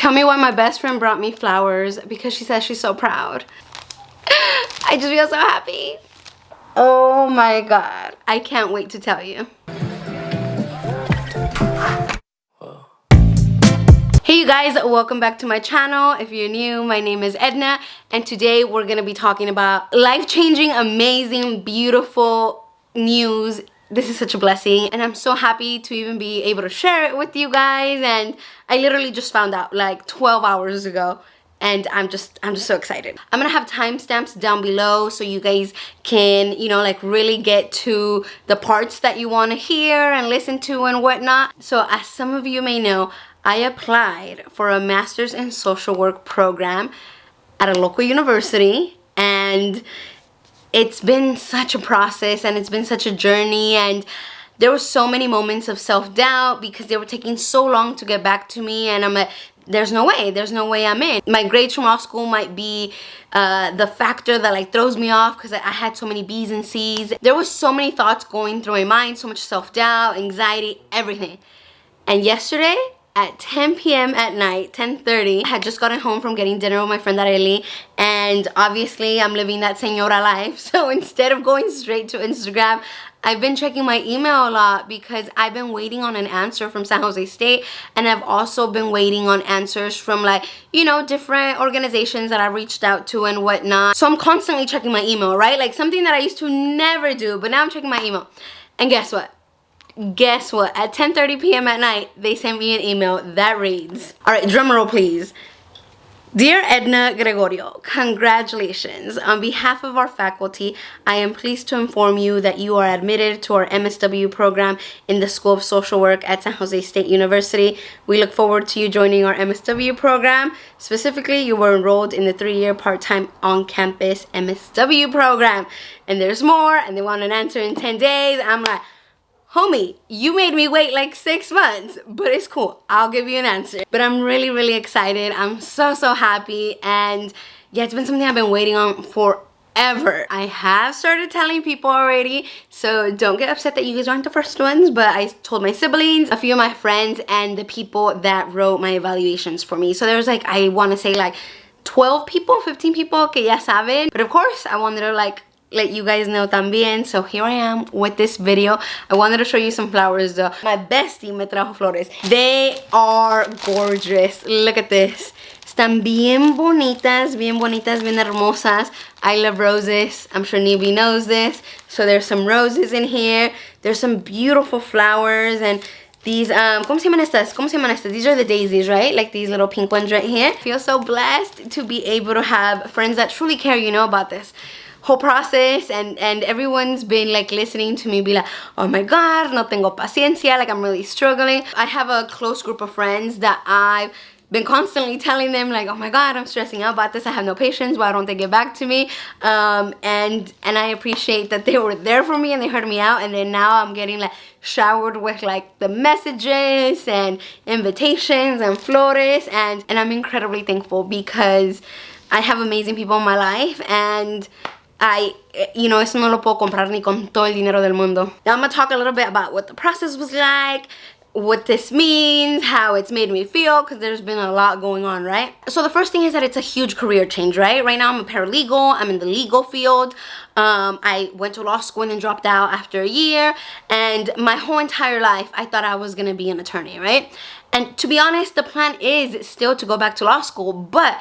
Tell me why my best friend brought me flowers, because she says she's so proud. I just feel so happy. Oh my God. I can't wait to tell you. Hey you guys, welcome back to my channel. If you're new, my name is Edna, and today we're gonna be talking about life-changing, amazing, beautiful news. This is such a blessing, and I'm so happy to even be able to share it with you guys. And I literally just found out like 12 hours ago, and I'm just so excited. I'm gonna have timestamps down below so you guys can, you know, like really get to the parts that you want to hear and listen to and whatnot. So as some of you may know, I applied for a master's in social work program at a local university, and it's been such a process and it's been such a journey, and there were so many moments of self-doubt because they were taking so long to get back to me, and I'm like, there's no way I'm in. My grades from law school might be the factor that like throws me off because I had so many B's and C's. There was so many thoughts going through my mind, so much self-doubt, anxiety, everything. And yesterday at 10 p.m. at night, 10:30, I had just gotten home from getting dinner with my friend Areli, and obviously I'm living that señora life, so instead of going straight to Instagram, I've been checking my email a lot because I've been waiting on an answer from San Jose State, and I've also been waiting on answers from, like, you know, different organizations that I've reached out to and whatnot. So I'm constantly checking my email, right? Like something that I used to never do, but now I'm checking my email. And guess what? Guess what? At 10:30 p.m. at night, they sent me an email that reads, all right, drum roll please. Dear Edna Gregorio, congratulations. On behalf of our faculty, I am pleased to inform you that you are admitted to our MSW program in the School of Social Work at San Jose State University. We look forward to you joining our MSW program. Specifically, you were enrolled in the 3-year part-time on-campus MSW program. And there's more, and they want an answer in 10 days. I'm like, homie, you made me wait like 6 months, but it's cool. I'll give you an answer. But I'm really excited. I'm so happy. And yeah, it's been something I've been waiting on forever. I have started telling people already, so don't get upset that you guys aren't the first ones, but I told my siblings, a few of my friends, and the people that wrote my evaluations for me. So there's like, I want to say like 12 people, 15 people que ya saben. But of course, I wanted to like let you guys know también, so here I am with this video. I wanted to show you some flowers though. My bestie me trajo flores. They are gorgeous. Look at this. Están bien bonitas, bien hermosas. I love roses. I'm sure Nibi knows this. So there's some roses in here. There's some beautiful flowers, and these, ¿cómo se llaman estas? ¿Cómo se llaman estas? These are the daisies, right? Like these little pink ones right here. I feel so blessed to be able to have friends that truly care, you know, about this whole process, and everyone's been like listening to me be like, oh my God, no tengo paciencia, like I'm really struggling. I have a close group of friends that I've been constantly telling them like, oh my God, I'm stressing out about this, I have no patience, why don't they get back to me? And I appreciate that they were there for me and they heard me out, and then now I'm getting like showered with like the messages and invitations and flores, and I'm incredibly thankful because I have amazing people in my life, and you know, eso no lo puedo comprar ni con todo el dinero del mundo. Now I'm gonna talk a little bit about what the process was like, what this means, how it's made me feel, because there's been a lot going on, right? So the first thing is that it's a huge career change, right? Right now I'm a paralegal, I'm in the legal field. I went to law school and then dropped out after a year, and my whole entire life I thought I was gonna be an attorney, right? And to be honest, the plan is still to go back to law school, but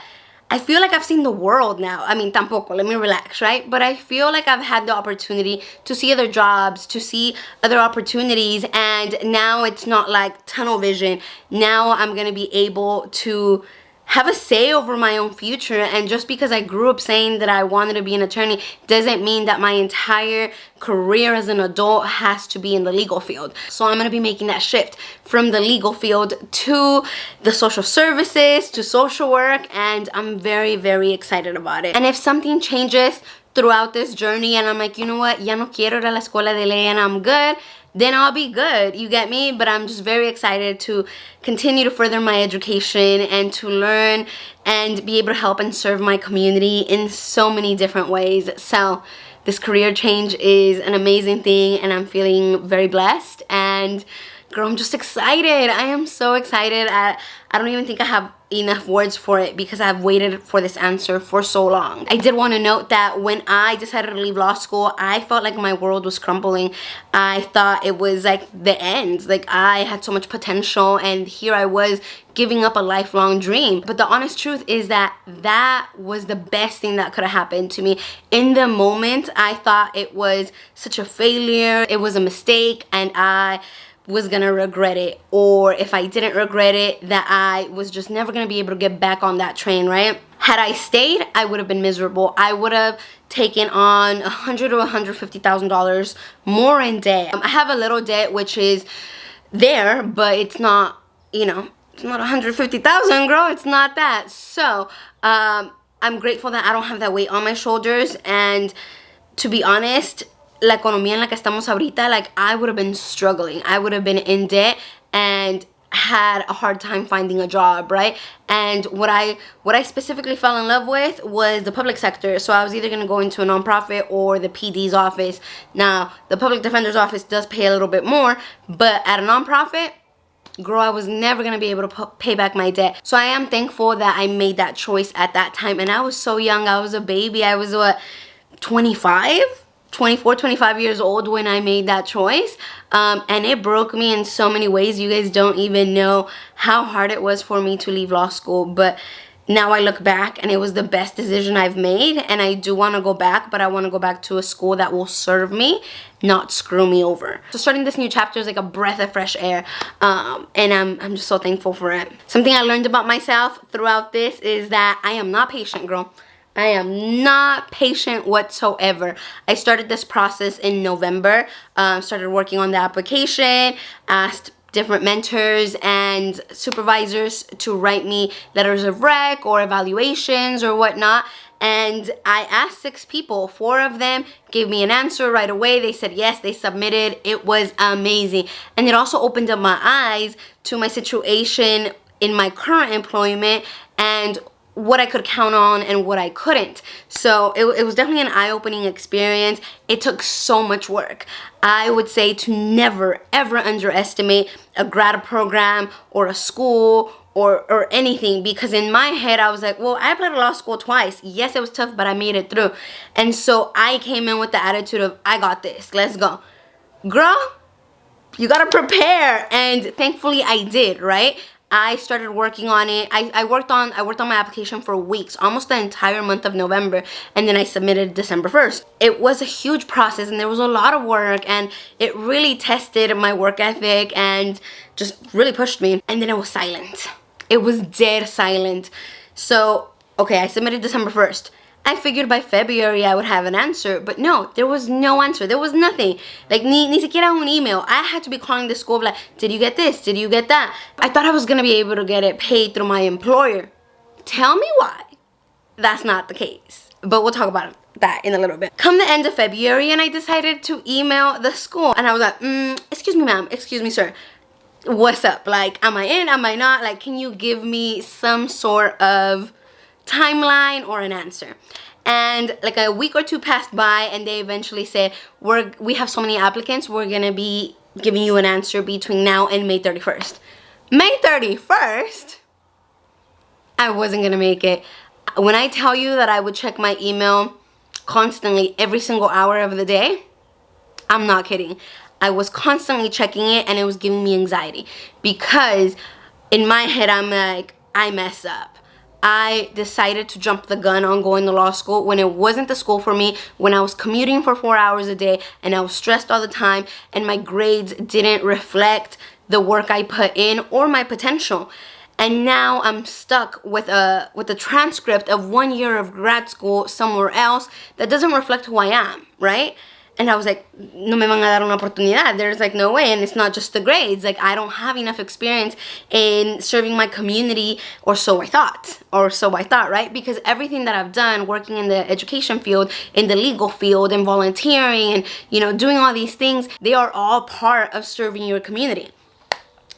I feel like I've seen the world now. I mean, tampoco, let me relax, right? But I feel like I've had the opportunity to see other jobs, to see other opportunities, and now it's not like tunnel vision. Now I'm gonna be able to have a say over my own future, and just because I grew up saying that I wanted to be an attorney doesn't mean that my entire career as an adult has to be in the legal field. So I'm gonna be making that shift from the legal field to the social services, to social work, and I'm very excited about it. And if something changes throughout this journey and I'm like, you know what, ya no quiero ir a la escuela de ley and I'm good, then I'll be good, you get me? But I'm just very excited to continue to further my education and to learn and be able to help and serve my community in so many different ways. So this career change is an amazing thing, and I'm feeling very blessed, and girl, I'm just excited. I am so excited. I don't even think I have enough words for it because I've waited for this answer for so long. I did want to note that when I decided to leave law school, I felt like my world was crumbling. I thought it was like the end. Like I had so much potential, and here I was giving up a lifelong dream. But the honest truth is that that was the best thing that could have happened to me. In the moment, I thought it was such a failure. It was a mistake, and I was gonna regret it, or if I didn't regret it, that I was just never gonna be able to get back on that train, right? Had I stayed, I would have been miserable. I would have taken on $100,000 or $150,000 more in debt. I have a little debt which is there, but it's not, you know, it's not 150,000, girl. It's not that. So I'm grateful that I don't have that weight on my shoulders. And to be honest, la economía en la que estamos ahorita, like I would have been struggling. I would have been in debt and had a hard time finding a job, right? And what I specifically fell in love with was the public sector. So I was either going to go into a nonprofit or the PD's office. Now, the public defender's office does pay a little bit more, but at a nonprofit, girl, I was never going to be able to pay back my debt. So I am thankful that I made that choice at that time. And I was so young. I was a baby. I was, what, 24, 25 years old when I made that choice. And it broke me in so many ways. You guys don't even know how hard it was for me to leave law school. But now I look back and it was the best decision I've made. And I do want to go back, but I want to go back to a school that will serve me, not screw me over. So starting this new chapter is like a breath of fresh air. And I'm just so thankful for it. Something I learned about myself throughout this is that I am not patient, girl. I am not patient whatsoever. I started this process in November, started working on the application, asked different mentors and supervisors to write me letters of rec or evaluations or whatnot. And I asked 6 people. 4 of them gave me an answer right away. They said yes, they submitted. It was amazing. And it also opened up my eyes to my situation in my current employment and what I could count on and what I couldn't. So it was definitely an eye-opening experience. It took so much work. I would say to never, ever underestimate a grad program or a school or anything, because in my head I was like, well, I applied to law school twice. Yes, it was tough, but I made it through. And so I came in with the attitude of, I got this, let's go. Girl, you gotta prepare. And thankfully I did, right? I started working on it. I worked on my application for weeks, almost the entire month of November, and then I submitted December 1st. It was a huge process and there was a lot of work, and it really tested my work ethic and just really pushed me. And then it was silent. It was dead silent. So, okay, I submitted December 1st. I figured by February I would have an answer, but no, there was no answer. There was nothing. Like, ni siquiera un email. I had to be calling the school like, did you get this? Did you get that? I thought I was gonna be able to get it paid through my employer. Tell me why that's not the case. But we'll talk about that in a little bit. Come the end of February, and I decided to email the school. And I was like, excuse me, ma'am. Excuse me, sir. What's up? Like, am I in? Am I not? Like, can you give me some sort of timeline or an answer? And like a week or 2 passed by, and they eventually said, we have so many applicants, we're gonna be giving you an answer between now and May 31st. May 31st? I wasn't gonna make it. When I tell you that I would check my email constantly every single hour of the day, I'm not kidding. I was constantly checking it, and it was giving me anxiety because in my head I'm like, I mess up. I decided to jump the gun on going to law school when it wasn't the school for me, when I was commuting for 4 hours a day and I was stressed all the time and my grades didn't reflect the work I put in or my potential. And now I'm stuck with a transcript of 1 year of grad school somewhere else that doesn't reflect who I am, right? And I was like, no me van a dar una oportunidad. There's like no way. And it's not just the grades. Like, I don't have enough experience in serving my community, or so I thought. Right? Because everything that I've done, working in the education field, in the legal field, and volunteering, and, you know, doing all these things, they are all part of serving your community.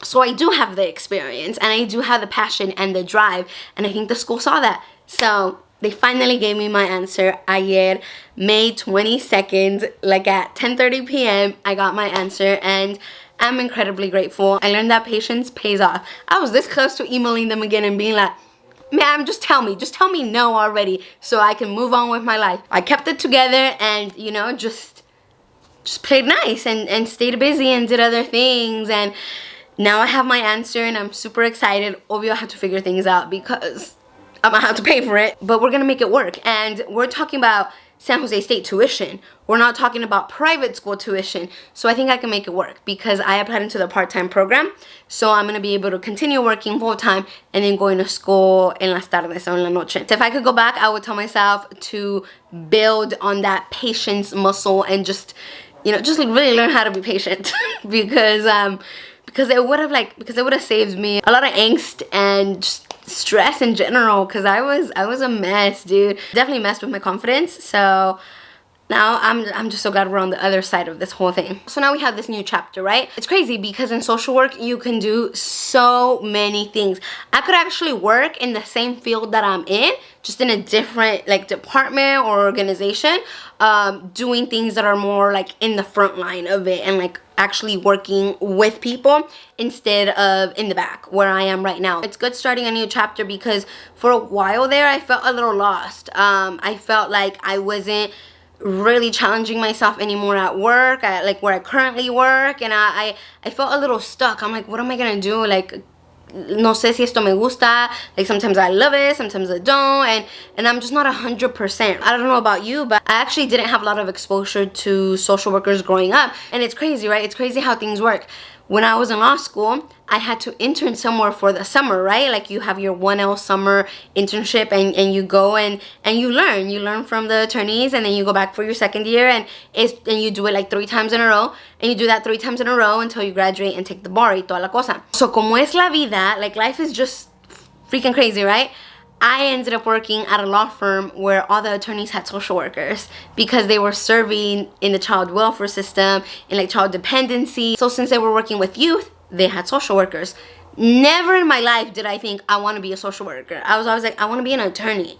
So I do have the experience, and I do have the passion and the drive. And I think the school saw that. So they finally gave me my answer. Ayer, May 22nd, like at 10:30 p.m., I got my answer, and I'm incredibly grateful. I learned that patience pays off. I was this close to emailing them again and being like, ma'am, just tell me no already so I can move on with my life. I kept it together and, you know, just played nice and stayed busy and did other things, and now I have my answer and I'm super excited. Obviously I have to figure things out because I'm gonna have to pay for it, but we're gonna make it work. And we're talking about San Jose State tuition. We're not talking about private school tuition. So I think I can make it work because I applied into the part-time program. So I'm gonna be able to continue working full-time and then going to school en las tardes or en la noche. So if I could go back, I would tell myself to build on that patience muscle and just, you know, just really learn how to be patient because it would have saved me a lot of angst and just stress in general, because I was a mess, dude. Definitely messed with my confidence. So now I'm just so glad we're on the other side of this whole thing. So now we have this new chapter, right? It's crazy because in social work you can do so many things. I could actually work in the same field that I'm in, just in a different like department or organization, doing things that are more like in the front line of it and like actually working with people instead of in the back where I am right now. It's good starting a new chapter because for a while there I felt a little lost. I felt like I wasn't really challenging myself anymore at work, at like where I currently work, and I felt a little stuck. I'm like, what am I gonna do? Like, no sé si esto me gusta. Like sometimes I love it, sometimes I don't, and I'm just not 100%. I don't know about you, but I actually didn't have a lot of exposure to social workers growing up. And it's crazy, right? It's crazy how things work. When I was in law school, I had to intern somewhere for the summer, right? Like you have your 1L summer internship and you go and you learn from the attorneys, and then you go back for your second year and you do it like 3 times in a row, and you do that 3 times in a row until you graduate and take the bar y toda la cosa. So como es la vida, like life is just freaking crazy, right? I ended up working at a law firm where all the attorneys had social workers because they were serving in the child welfare system, in like child dependency. So since they were working with youth, they had social workers. Never in my life did I think I want to be a social worker. I was always like, I want to be an attorney.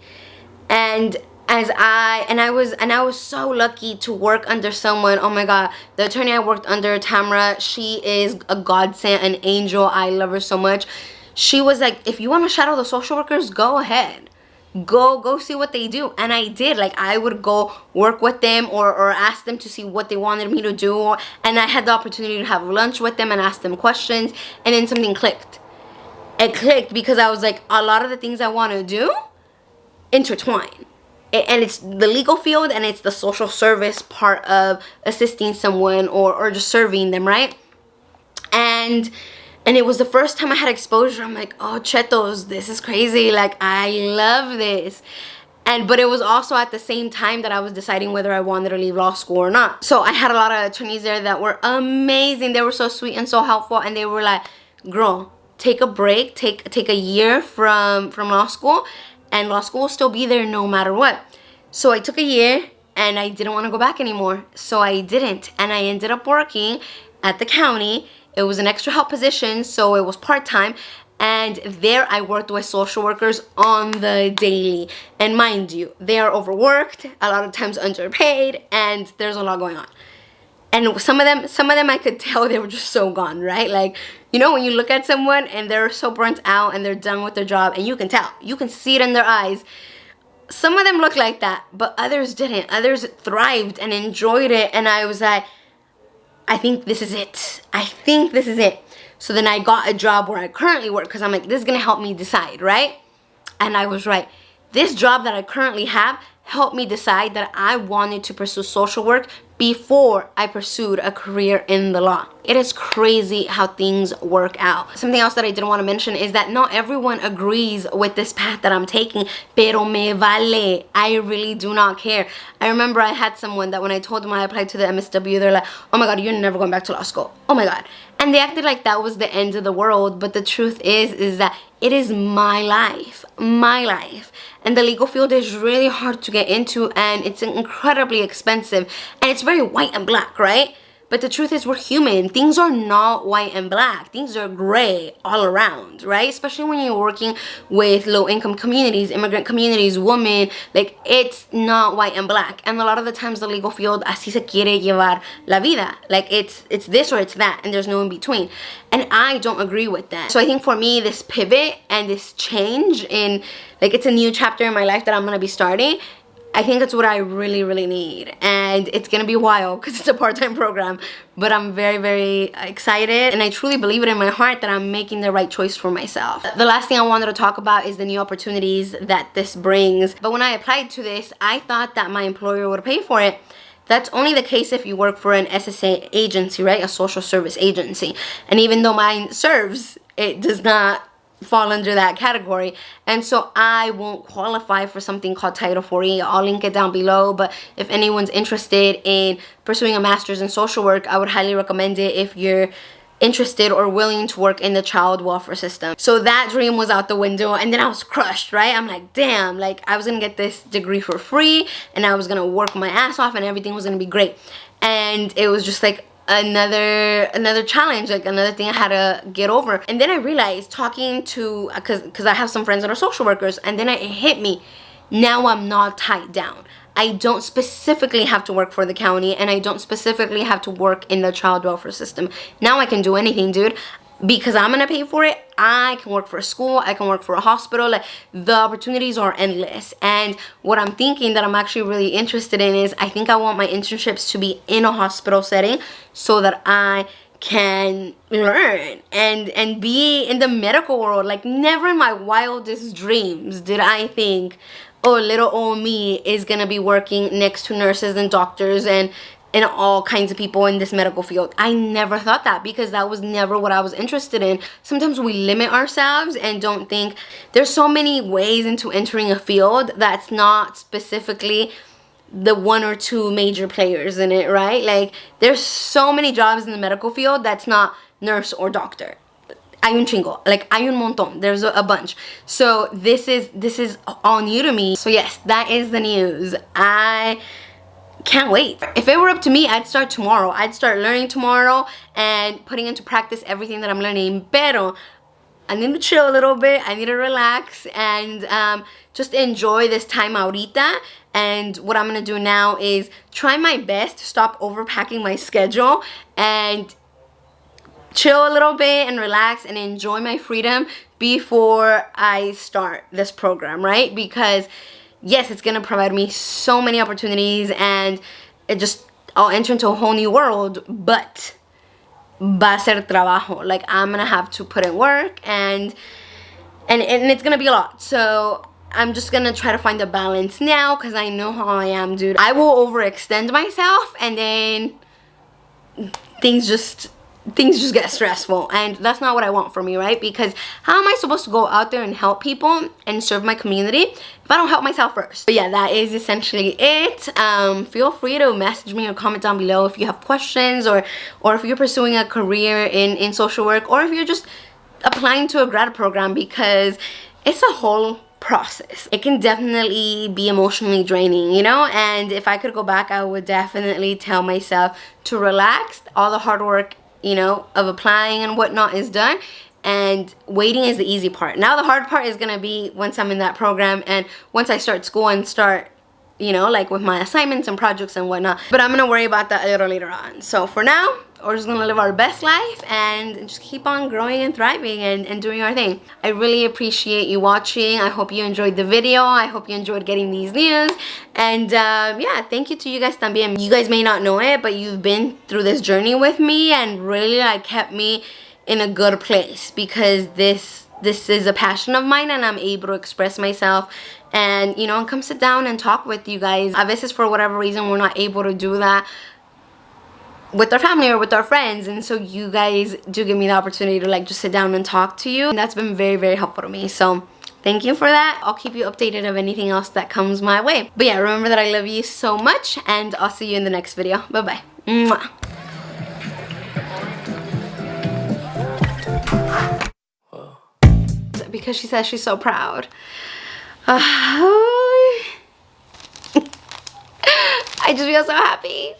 And I was so lucky to work under someone. Oh my god, the attorney I worked under, Tamara, she is a godsend, an angel. I love her so much. She was like, if you want to shadow the social workers, go ahead. Go see what they do. And I did. Like, I would go work with them or ask them to see what they wanted me to do. And I had the opportunity to have lunch with them and ask them questions. And then something clicked. It clicked because I was like, a lot of the things I want to do intertwine. And it's the legal field and it's the social service part of assisting someone or just serving them, right? And it was the first time I had exposure. I'm like, oh, chetos, this is crazy. Like, I love this. But it was also at the same time that I was deciding whether I wanted to leave law school or not. So I had a lot of attorneys there that were amazing. They were so sweet and so helpful. And they were like, girl, take a break. Take a year from law school. And law school will still be there no matter what. So I took a year and I didn't want to go back anymore. So I didn't. And I ended up working at the county. It was an extra help position, so it was part-time, and there I worked with social workers on the daily. And mind you, they are overworked, a lot of times underpaid, and there's a lot going on. And some of them I could tell they were just so gone, right? Like, you know, when you look at someone and they're so burnt out and they're done with their job, and you can tell, you can see it in their eyes. Some of them look like that, but others didn't. Others thrived and enjoyed it, and I was like, I think this is it. I think this is it. So then I got a job where I currently work because I'm like, this is going to help me decide, right? And I was right. This job that I currently have helped me decide that I wanted to pursue social work before I pursued a career in the law. It is crazy how things work out. Something else that I didn't want to mention is that not everyone agrees with this path that I'm taking, pero me vale. I really do not care. I remember I had someone that when I told them I applied to the MSW, they're like, oh my god, you're never going back to law school. Oh my god. And they acted like that was the end of the world, but the truth is that it is my life. My life. And the legal field is really hard to get into, and it's incredibly expensive, and it's very white and black, right? But the truth is, we're human. Things are not white and black. Things are gray all around, right? Especially when you're working with low-income communities, immigrant communities, women. Like, it's not white and black. And a lot of the times the legal field, así se quiere llevar la vida. Like, it's this or it's that, and there's no in between. And I don't agree with that. So I think for me, this pivot and this change in, like, it's a new chapter in my life that I'm gonna be starting. I think that's what I really, really need. And it's gonna be a while because it's a part-time program, but I'm very, very excited. And I truly believe it in my heart that I'm making the right choice for myself. The last thing I wanted to talk about is the new opportunities that this brings. But when I applied to this, I thought that my employer would pay for it. That's only the case if you work for an SSA agency, right? A social service agency. And even though mine serves, it does not fall under that category, and so I won't qualify for something called Title 40. I'll link it down below, but if anyone's interested in pursuing a master's in social work, I would highly recommend it if you're interested or willing to work in the child welfare system. So that dream was out the window, and then I was crushed, right? I'm like, damn, like I was gonna get this degree for free and I was gonna work my ass off and everything was gonna be great. And it was just like another challenge, like another thing I had to get over. And then I realized, talking to, because I have some friends that are social workers, and then it hit me, now I'm not tied down. I don't specifically have to work for the county, and I don't specifically have to work in the child welfare system. Now I can do anything, dude. Because I'm gonna pay for it, I can work for a school, I can work for a hospital. Like, the opportunities are endless. And what I'm thinking that I'm actually really interested in is, I think I want my internships to be in a hospital setting so that I can learn and be in the medical world. Like, never in my wildest dreams did I think, oh, little old me is gonna be working next to nurses and doctors and all kinds of people in this medical field. I never thought that, because that was never what I was interested in. Sometimes we limit ourselves and don't think there's so many ways into entering a field that's not specifically the one or two major players in it, right? Like, there's so many jobs in the medical field that's not nurse or doctor. Hay un chingo, like hay un montón, there's a bunch. So this is all new to me. So yes, that is the news. I can't wait. If it were up to me, I'd start tomorrow. I'd start learning tomorrow and putting into practice everything that I'm learning. Pero I need to chill a little bit. I need to relax and just enjoy this time ahorita. And what I'm gonna do now is try my best to stop overpacking my schedule and chill a little bit and relax and enjoy my freedom before I start this program, right? Because yes, it's gonna provide me so many opportunities, and I'll enter into a whole new world, but va a ser trabajo. Like, I'm gonna have to put in work, and it's gonna be a lot. So I'm just gonna try to find a balance now, because I know how I am, dude. I will overextend myself, and then things just get stressful, and that's not what I want for me, right? Because how am I supposed to go out there and help people and serve my community if I don't help myself first? But yeah, that is essentially it. Feel free to message me or comment down below if you have questions, or if you're pursuing a career in social work, or if you're just applying to a grad program, because it's a whole process. It can definitely be emotionally draining, you know? And if I could go back, I would definitely tell myself to relax. All the hard work, you know, of applying and whatnot is done, and waiting is the easy part. Now the hard part is gonna be once I'm in that program and once I start school and start, you know, like with my assignments and projects and whatnot. But I'm gonna worry about that a little later on. So for now, we're just gonna live our best life and just keep on growing and thriving and doing our thing. I really appreciate you watching. I hope you enjoyed the video. I hope you enjoyed getting these news. And yeah, thank you to you guys también. You guys may not know it, but you've been through this journey with me and really like kept me in a good place, because this is a passion of mine and I'm able to express myself and, you know, and come sit down and talk with you guys. A veces, for whatever reason, we're not able to do that with our family or with our friends, and so you guys do give me the opportunity to like just sit down and talk to you, and that's been very, very helpful to me. So thank you for that. I'll keep you updated of anything else that comes my way. But yeah, remember that I love you so much, and I'll see you in the next video. Bye bye. Mwah. Because she says she's so proud. I just feel so happy.